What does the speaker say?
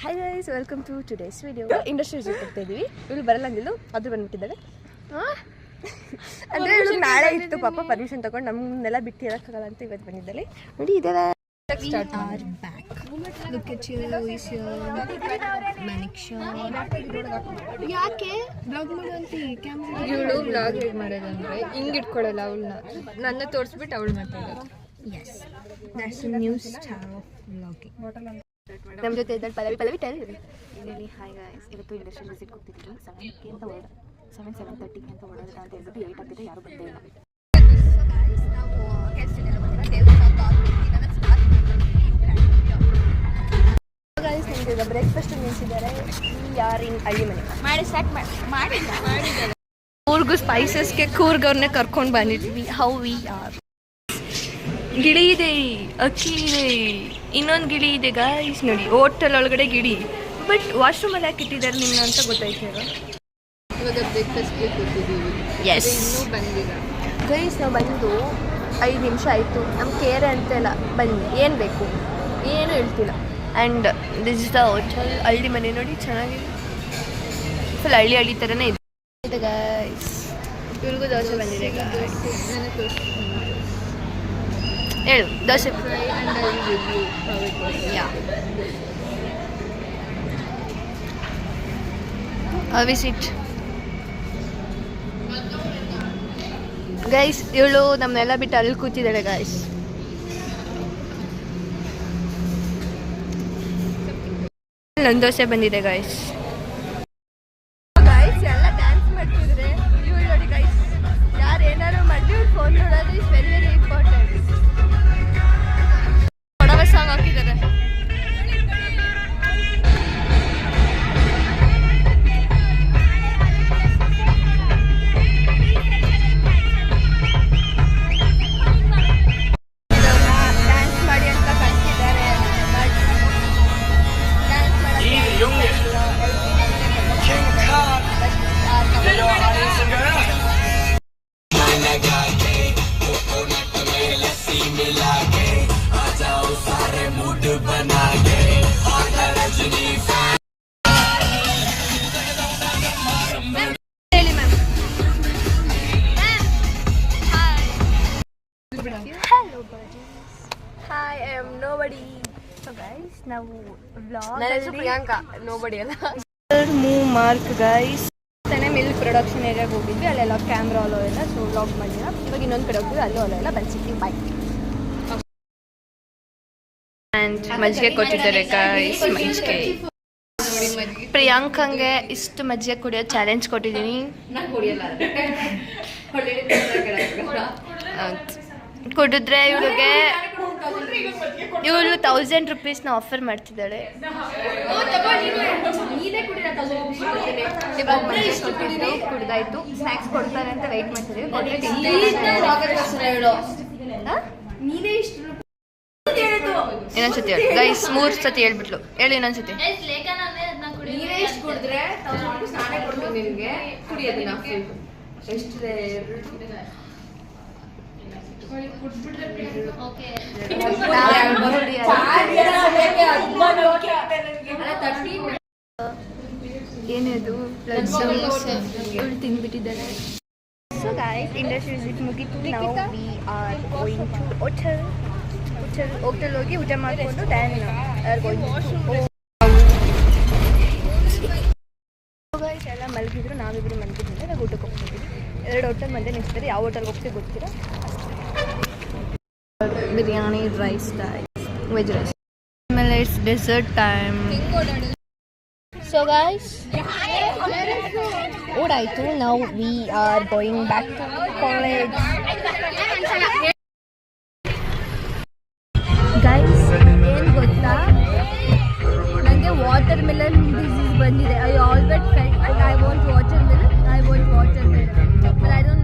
Hi guys, welcome to today's video. Industry visit ಹೋಗ್ತಾ ಇದ್ದೀವಿ. ಇವಳು ಬರಲ್ಲ ಅಂದಿದ್ದು, ಅದು ಬಂದ್ಬಿಟ್ಟಿದ್ದಾಳೆ. ಅಂದರೆ ಇವಳು ನಾಳೆ ಇತ್ತು ಪಾಪ, ಪರ್ಮಿಷನ್ ತಗೊಂಡು ನಮ್ಮನ್ನೆಲ್ಲ ಬಿಟ್ಟು ಇರೋಕ್ಕಾಗಲ್ಲ ಅಂತ ಇವತ್ತು ಬಂದಿದ್ದಾಳೆ. ನೋಡಿ ಇದ್ದಾವೆ. ಯಾಕೆ ಬ್ಲಾಗ್ ಮಾಡುವಂತೆ ಕ್ಯಾಮ್ರಾ ಇವಳು ಬ್ಲಾಗ್ ಹೇಗೆ ಮಾಡೋದಂದ್ರೆ ಹಿಂಗೆ ಇಟ್ಕೊಳ್ಳಲ್ಲ, ಅವಳನ್ನ ನನ್ನ ತೋರಿಸ್ಬಿಟ್ಟು ಅವಳು ಮಾತಾಡೋದು. Yes that's a new style of blogging. ನಮ್ಮ ಜೊತೆ ಇದ್ದಾಳೆ ಪಲ್ಲವಿ ಟೆಲ್. ಹಾಯ್ ಗಾಯ್ಸ್, ಇವತ್ತು ಇಂಡಸ್ಟ್ರಿಯಲ್ ವಿಸಿಟ್ ಹೋಗ್ತಿದ್ದೀವಿ. 7ಕ್ಕೆ ಅಂತ 7:30ಕ್ಕೆ ಅಂತ ಹೊಡೋದ ಅಂತ ಹೇಳ್ಬಿಟ್ಟು 8 ಆಗ್ತಿದೆ, ಯಾರು ಬಂದೇ ಇಲ್ಲ. ಗೈಸ್, ನಮಗೆ ಈಗ ಬ್ರೇಕ್ಫಾಸ್ಟ್ ನಿಲ್ಸಿದ್ದಾರೆ. ಯಾರು ಇನ್ ಹಳ್ಳಿ ಮನೆ ಮಾಡಿ ಸ್ಟಾರ್ಟ್ ಮಾಡಿದ್ದಾರೆ. ಕೂರ್ಗು ಸ್ಪೈಸಸ್ಗೆ ಕೂರ್ಗವ್ರನ್ನೇ ಕರ್ಕೊಂಡು ಬಂದಿದ್ವಿ. How we are. ಗಿಳಿ ಇದೆ, ಅಕ್ಕಿ ಇದೆ, ಇನ್ನೊಂದು ಗಿಳಿ ಇದೆ ಗೈಸ್. ನೋಡಿ ಹೋಟೆಲ್ ಒಳಗಡೆ ಗಿಳಿ, ಬಟ್ ವಾಶ್ರೂಮಲ್ಲಿ ಯಾಕೆ ಇಟ್ಟಿದ್ದಾರೆ ನಿನ್ನ ಅಂತ ಗೊತ್ತಾಯ್ತು. ಇವಾಗ ಬ್ರೇಕ್ಫಾಸ್ಟ್ಗೆ ಕೂತಿದ್ದೀವಿ. ಎಸ್, ಇನ್ನೂ ಬಂದಿಲ್ಲ ಗೈಸ್. ನಾವು ಬಂದು 5 ನಿಮಿಷ ಆಯಿತು. ನಮ್ಮ ಕೇರೆ ಅಂತೆಲ್ಲ ಬನ್ನಿ, ಏನು ಬೇಕು ಏನು ಹೇಳ್ತಿಲ್ಲ. And this is the hotel. ಹಳ್ಳಿ ಮನೆ ನೋಡಿ, ಚೆನ್ನಾಗಿದೆ. ಫುಲ್ ಹಳ್ಳಿ ಥರನೇ ಇದೆ ಗೈಸ್. ಇವ್ರಿಗೂ ದೋಸೆ ಬಂದಿದೆ ಗೈಸ್. ನನಗೆ ತೋರಿಸ್ತೀನಿ. ಹೇಳು ದೋಸೆ. ಯಾ ವಿಸಿಟ್ ಗೈಸ್. ಇವಳು ನಮ್ಮನ್ನೆಲ್ಲ ಬಿಟ್ಟು ಅಲ್ಲಿ ಕೂತಿದ್ದಾಳೆ ಗೈಸ್. ಒಂದು ದೋಸೆ ಬಂದಿದೆ ಗೈಸ್. ಗೈಸ್ ಎಲ್ಲ ಡ್ಯಾನ್ಸ್ ಮಾಡ್ತಿದ್ರೆ ಇವಳು ನೋಡಿ ಗೈಸ್. ಯಾರು ಏನಾದ್ರು ಮಾಡಿ ಇವ್ರು ಫೋನ್ ನೋಡೋದು is very very important. Kodava song ಹಾಕಿದ್ದಾರೆ. ಡ್ಯಾನ್ಸ್ ಮಾಡಿ ಅಂತ ಕಳಿಸಿದ್ದಾರೆ. ಹೇಳಿ ma'am. Hello hi, I am nobody. So guys, ನಾವು ವ್ಲಾಗ್ ಪ್ರಿಯಾಂಕಾ ನೋಬಡಿ ಅಲ್ಲ. Move mark guys. ತಾನೇ ಮಿಲ್ಕ್ ಪ್ರೊಡಕ್ಷನ್ ಏರಿಯಾಗೆ ಹೋಗಿದ್ವಿ. ಅಲ್ಲೆಲ್ಲ ಕ್ಯಾಮ್ರಾ ಅಲೋ ಎಲ್ಲ, ಸೊ ವ್ಲಾಗ್ ಮಾಡಿಲ್ಲ. ಇವಾಗ ಇನ್ನೊಂದು ಕಡೆ ಹೋಗ್ತೀವಿ, ಅಲ್ಲೋ ಅಲ್ಲ ಬಂದ್ಸಿರ್ತೀವಿ. ಬಾಯ್. ಆ್ಯಂಡ್ ಮಜ್ಜಿಗೆ ಕೊಟ್ಟಿದ್ದಾರೆ ಗೈಸ್. ಮಜ್ಜಿಗೆ ಪ್ರಿಯಾಂಕಂಗೆ ಇಷ್ಟು ಮಜ್ಜಿಗೆ ಕುಡಿಯೋ ಚಾಲೆಂಜ್ ಕೊಟ್ಟಿದ್ದೀನಿ. ಕುಡಿದ್ರೆ ಇವಳಿಗೆ ಇವಳು 1000 ರೂಪೀಸ್ನ ಆಫರ್ ಮಾಡ್ತಿದ್ದಾಳೆ. ಕುಡ್ದಾಯ್ತು. ಸ್ನ್ಯಾಕ್ಸ್ ಕೊಡ್ತಾರೆ ಅಂತ ವೆಯ್ಟ್ ಮಾಡ್ತಿದ್ದೀವಿ. ಇನ್ನೊಂದ್ಸತಿ ಹೇಳಿ ಗೈಸ್. 3 ಸತಿ ಹೇಳ್ಬಿಟ್ಲು. ಹೇಳಿ ಇನ್ನೊಂದ್ಸತಿ. ಏನಿದು ಇವಳು ತಿಂದ್ಬಿಟ್ಟಿದ್ದಾಳೆ. ಸೊ ಗೈಸ್, ಇಂಡಸ್ಟ್ರಿ ವಿಸಿಟ್ ಮುಗಿತು. ನಾವು we are going to hotel ಹೋಗಿ ಊಟ ಮಾಡಿಕೊಂಡು then are going to. Guys ಎಲ್ಲ ಮಲಗಿದ್ರು, ನಾವಿಬ್ರು ಮಲಗಿದ್ರಿಂದ ನಾವು ಊಟಕ್ಕೆ ಹೋಗ್ತಿದ್ದೀವಿ. 2 ಹೋಟೆಲ್ ಮಧ್ಯೆ ನಿಲ್ಸಿದ್ದಾರೆ. ಯಾವ ಹೋಟೆಲ್ಗೆ ಹೋಗ್ತೀವಿ ಗೊತ್ತಿಲ್ಲ. Biryani, rice, veg rice. ಆಮೇಲೆ it's dessert time. So guys, ಊಟಾಯಿತು. ನಾವು we are going back to college. Guys, ಏನು ಗೊತ್ತಾ, ನನಗೆ ವಾಟರ್ ಮೆಲನ್ ಡಿಸೀಸ್ ಬಂದಿದೆ. I always felt I want watermelon. But I don't